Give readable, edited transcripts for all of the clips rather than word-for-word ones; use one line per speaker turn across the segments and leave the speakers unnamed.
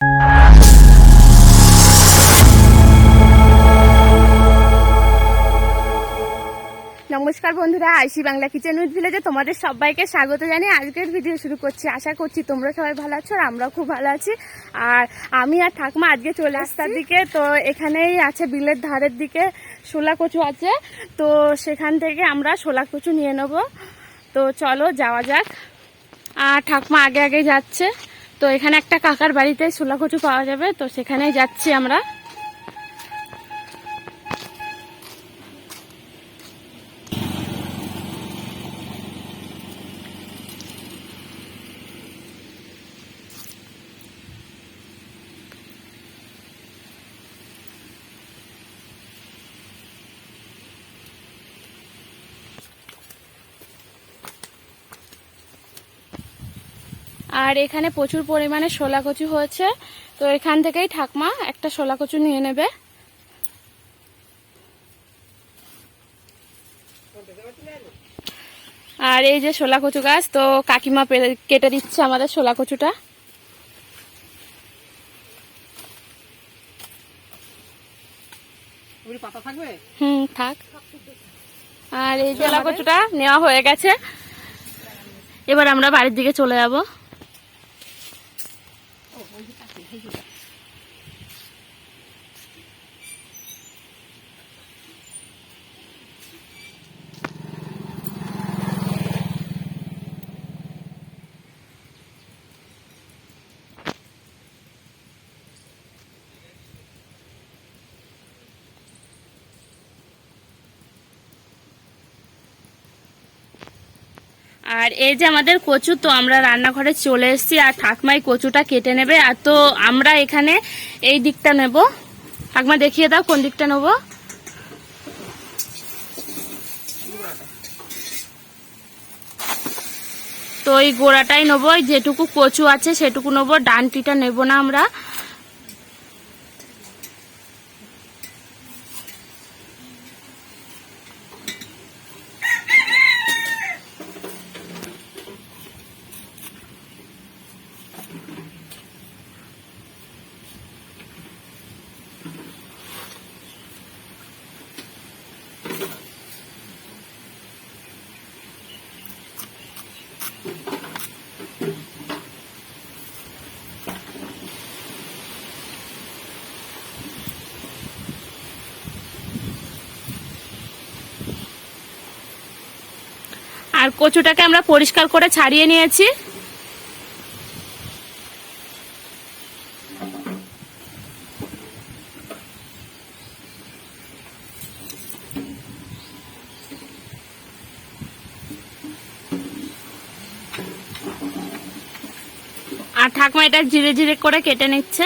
নমস্কার বন্ধুরা, আইসি Bangla kitchen with ভিলেজে তোমাদের সবাইকে স্বাগত জানিয়ে আজকের ভিডিও শুরু করছি। আশা করছি তোমরা সবাই ভালো আছো আর আমরাও খুব ভালো আছি। আর আমি আর ঠাকুমা আজকে চলে রাস্তার দিকে, তো এখানেই আছে বিলের ধারের দিকে শোলা কচু আছে, তো সেখান থেকে আমরা শোলা কচু নিয়ে নেব। তো চলো যাওয়া যাক। আর ঠাকুমা আগে আগে যাচ্ছে, তো এখানে একটা কাকার বাড়িতে শোলা কচু পাওয়া যাবে, তো সেখানেই যাচ্ছি আমরা। আর এখানে প্রচুর পরিমাণে শোলা কচু হয়েছে, তো এখান থেকেই ঠাকমা একটা শোলা কচু নিয়ে নেবে। আর এই যে শোলা কচু গাছ, তো কাকিমা কেটে দিচ্ছে আমাদের শোলা কচুটা। থাক। আর এই যে শোলা কচুটা নেওয়া হয়ে গেছে, এবার আমরা বাড়ির দিকে চলে যাব। আর এই যে আমাদের কচু, তো আমরা রান্নাঘরে চলে এসেছি আর ঠাকমাই কচুটা কেটে নেবে। আর তো আমরা এখানে এই দিকটা নেব। ঠাকমা দেখিয়ে দাও কোন দিকটা নেব। তো এই গোড়াটাই নেবো, যেটুকু কচু আছে সেটুকু নেবো, ডানটিটা নেব না আমরা। আর কচুটাকে আমরা পরিষ্কার করে ছাড়িয়ে নিয়েছি। আর ঠাকুমা এটা জিরে জিরে করে কেটে নিচ্ছে।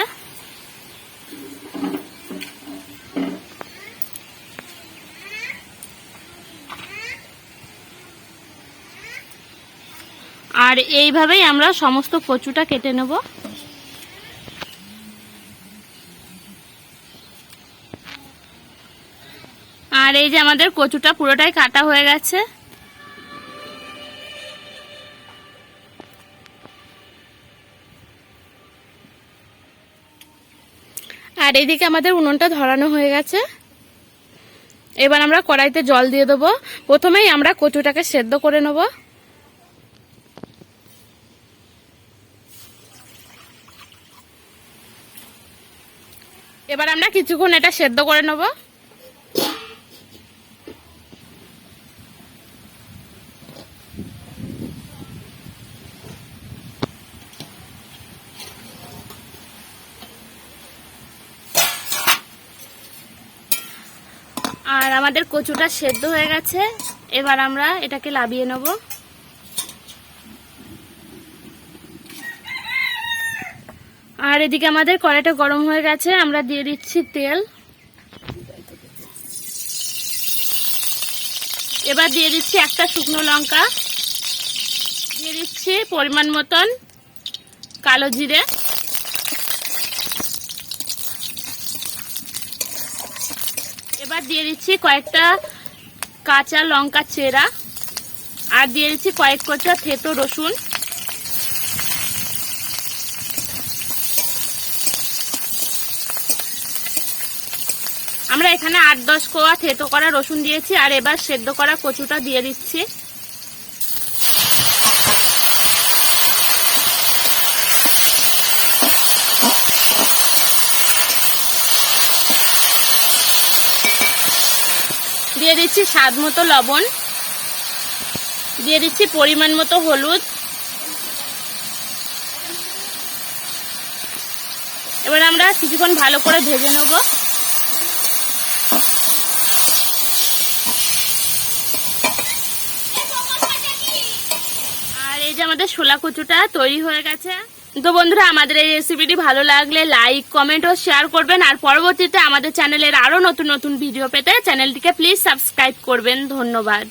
আর এইভাবেই আমরা সমস্ত কচুটা কেটে নেব। আর এই যে আমাদের কচুটা পুরোটাই কাটা হয়ে গেছে। আর এইদিকে আমাদের উনুনটা ধরানো হয়ে গেছে। এবার আমরা কড়াইতে জল দিয়ে দেবো। প্রথমেই আমরা কচুটাকে সেদ্ধ করে নেব। এবার আমরা কিছুক্ষণ এটা সেদ্ধ করে নেব। আর আমাদের কচুটা সেদ্ধ হয়ে গেছে, এবার আমরা এটাকে নাবিয়ে নেব। আর এদিকে আমাদের কড়াইটা গরম হয়ে গেছে, আমরা দিয়ে দিচ্ছি তেল। এবার দিয়ে দিচ্ছি একটা শুকনো লঙ্কা, দিয়ে দিচ্ছি পরিমাণ মতন কালো জিরে, এবার দিয়ে দিচ্ছি কয়েকটা কাঁচা লঙ্কা চেরা, আর দিয়ে দিচ্ছি কয়েক কোয়া থেতো রসুন। আমরা এখানে 8-10 কোয়া থেতো করা রসুন দিয়েছি, আর এবার সেদ্ধ করা কচুটা দিয়ে দিচ্ছি। দিয়ে দিচ্ছি স্বাদ মতো লবণ, দিয়ে দিচ্ছি পরিমাণ মতো হলুদ। এবার আমরা কিছুক্ষণ ভালো করে ভেজে নেব। আর এই যে আমাদের শোলা কচুটা তৈরি হয়ে গেছে। তো বন্ধুরা, আমাদের এই রেসিপিটি ভালো লাগলে লাইক, কমেন্ট ও শেয়ার করবেন। আর পরবর্তীতে আমাদের চ্যানেলের আরো নতুন নতুন ভিডিও পেতে চ্যানেলটিকে প্লিজ সাবস্ক্রাইব করবেন। ধন্যবাদ।